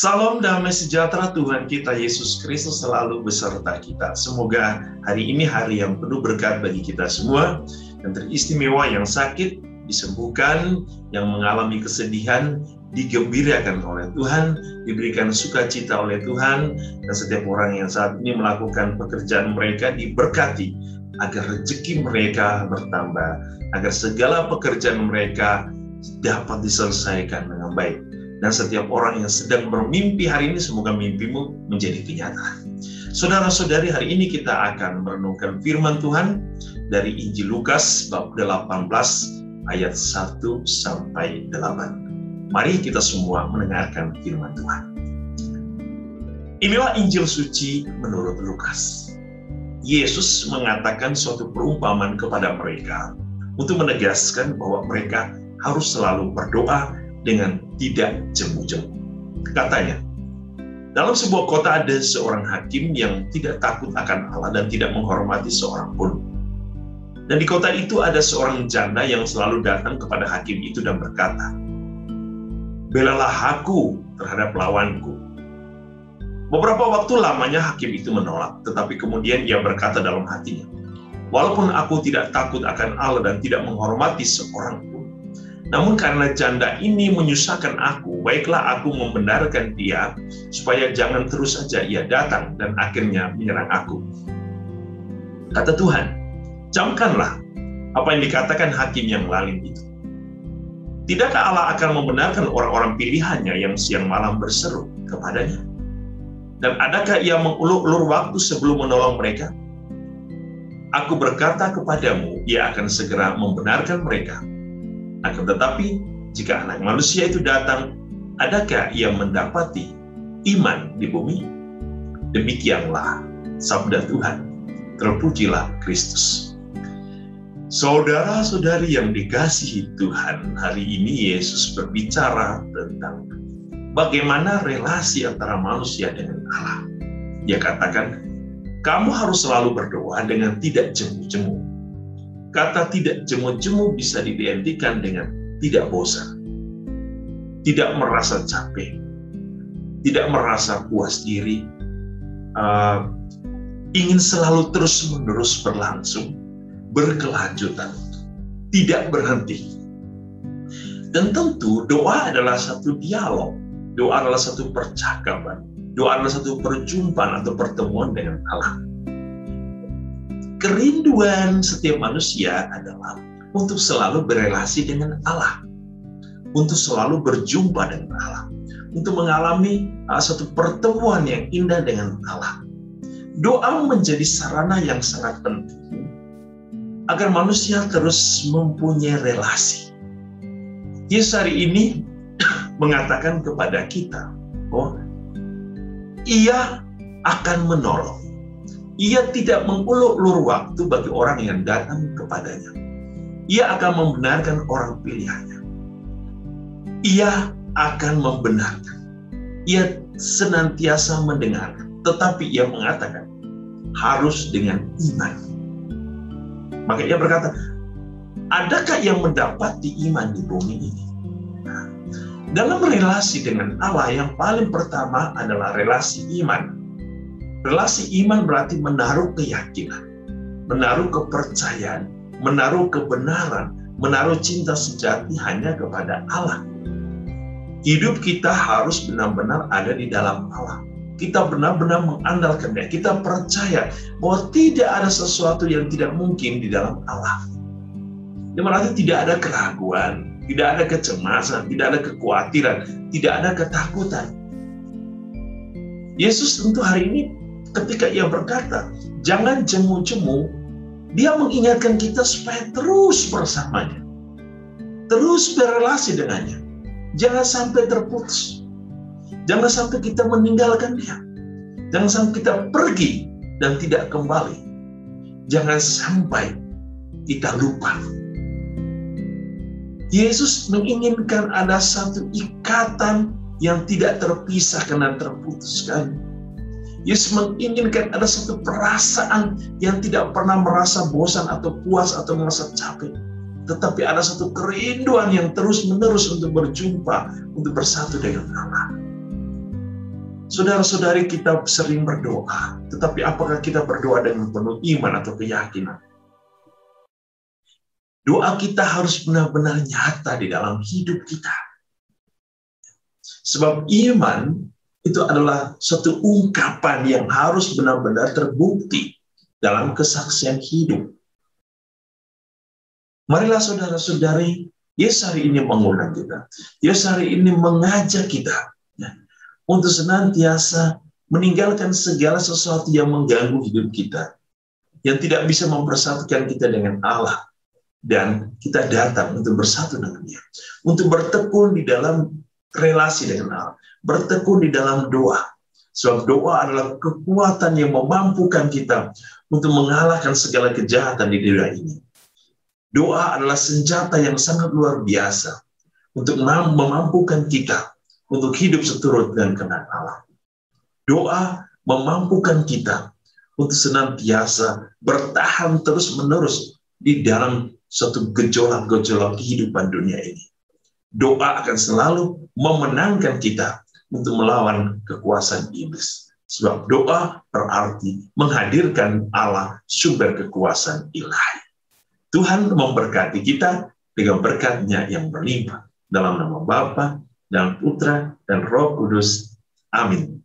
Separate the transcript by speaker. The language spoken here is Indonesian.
Speaker 1: Salam damai sejahtera Tuhan kita Yesus Kristus selalu beserta kita. Semoga hari ini hari yang penuh berkat bagi kita semua. Yang teristimewa yang sakit disembuhkan, yang mengalami kesedihan digembirakan oleh Tuhan, diberikan sukacita oleh Tuhan, dan setiap orang yang saat ini melakukan pekerjaan mereka diberkati, agar rezeki mereka bertambah, agar segala pekerjaan mereka dapat diselesaikan dengan baik. Dan setiap orang yang sedang bermimpi hari ini, semoga mimpimu menjadi kenyataan. Saudara-saudari, hari ini kita akan merenungkan firman Tuhan dari Injil Lukas bab 18 ayat 1-8. Mari kita semua mendengarkan firman Tuhan. Inilah Injil suci menurut Lukas. Yesus mengatakan suatu perumpamaan kepada mereka untuk menegaskan bahwa mereka harus selalu berdoa dengan tidak jemu-jemu. Katanya, dalam sebuah kota ada seorang hakim yang tidak takut akan Allah dan tidak menghormati seorang pun. Dan di kota itu ada seorang janda yang selalu datang kepada hakim itu dan berkata, "Belalah aku terhadap lawanku." Beberapa waktu lamanya hakim itu menolak, tetapi kemudian ia berkata dalam hatinya, "Walaupun aku tidak takut akan Allah dan tidak menghormati seorang pun, namun karena janda ini menyusahkan aku, baiklah aku membenarkan dia, supaya jangan terus saja ia datang dan akhirnya menyerang aku." Kata Tuhan, "Camkanlah apa yang dikatakan hakim yang lalim itu. Tidakkah Allah akan membenarkan orang-orang pilihannya yang siang malam berseru kepadanya? Dan adakah ia mengulur-ulur waktu sebelum menolong mereka? Aku berkata kepadamu, ia akan segera membenarkan mereka. Akan tetapi, jika Anak Manusia itu datang, adakah ia mendapati iman di bumi?" Demikianlah sabda Tuhan. Terpujilah Kristus. Saudara-saudari yang dikasihi Tuhan, hari ini Yesus berbicara tentang bagaimana relasi antara manusia dengan Allah. Dia katakan, kamu harus selalu berdoa dengan tidak jemu-jemu. Kata tidak jemu-jemu bisa diidentikan dengan tidak bosan, tidak merasa capek, tidak merasa puas diri, ingin selalu terus-menerus berlangsung, berkelanjutan, tidak berhenti. Dan tentu doa adalah satu dialog, doa adalah satu percakapan, doa adalah satu perjumpaan atau pertemuan dengan Allah. Kerinduan setiap manusia adalah untuk selalu berelasi dengan Allah, untuk selalu berjumpa dengan Allah, untuk mengalami satu pertemuan yang indah dengan Allah. Doa menjadi sarana yang sangat penting agar manusia terus mempunyai relasi. Yesus hari ini mengatakan kepada kita bahwa Ia akan menolong. Ia tidak mengulur-ulur waktu bagi orang yang datang kepadanya. Ia akan membenarkan orang pilihannya. Ia akan membenarkan. Ia senantiasa mendengarkan. Tetapi ia mengatakan, harus dengan iman. Maka ia berkata, adakah yang mendapati iman di bumi ini? Nah, dalam relasi dengan Allah yang paling pertama adalah relasi iman. Relasi iman berarti menaruh keyakinan, menaruh kepercayaan, menaruh kebenaran, menaruh cinta sejati hanya kepada Allah. Hidup kita harus benar-benar ada di dalam Allah. Kita benar-benar mengandalkan Dia. Kita percaya bahwa tidak ada sesuatu yang tidak mungkin di dalam Allah. Yang berarti tidak ada keraguan, tidak ada kecemasan, tidak ada kekhawatiran, tidak ada ketakutan. Yesus tentu hari ini ketika ia berkata, jangan jemu-jemu, dia mengingatkan kita supaya terus bersamanya. Terus berrelasi dengannya. Jangan sampai terputus. Jangan sampai kita meninggalkan dia. Jangan sampai kita pergi dan tidak kembali. Jangan sampai kita lupa. Yesus menginginkan ada satu ikatan yang tidak terpisahkan dan terputuskan. Yesus menginginkan ada satu perasaan yang tidak pernah merasa bosan atau puas atau merasa capek. Tetapi ada satu kerinduan yang terus-menerus untuk berjumpa, untuk bersatu dengan Allah. Saudara-saudari, kita sering berdoa, tetapi apakah kita berdoa dengan penuh iman atau keyakinan? Doa kita harus benar-benar nyata di dalam hidup kita. Sebab iman itu adalah suatu ungkapan yang harus benar-benar terbukti dalam kesaksian hidup. Marilah saudara-saudari, Yesus hari ini mengundang kita. Yesus hari ini mengajak kita untuk senantiasa meninggalkan segala sesuatu yang mengganggu hidup kita, yang tidak bisa mempersatukan kita dengan Allah, dan kita datang untuk bersatu dengan Dia, untuk bertekun di dalam relasi dengan Allah, bertekun di dalam doa. Sebab doa adalah kekuatan yang memampukan kita untuk mengalahkan segala kejahatan di dunia ini. Doa adalah senjata yang sangat luar biasa untuk memampukan kita untuk hidup seturut dengan kehendak Allah. Doa memampukan kita untuk senantiasa bertahan terus-menerus di dalam suatu gejolak-gejolak kehidupan dunia ini. Doa akan selalu memenangkan kita untuk melawan kekuasaan iblis. Sebab doa berarti menghadirkan Allah, sumber kekuasaan ilahi. Tuhan memberkati kita dengan berkat-Nya yang berlimpah. Dalam nama Bapa dan Putra dan Roh Kudus. Amin.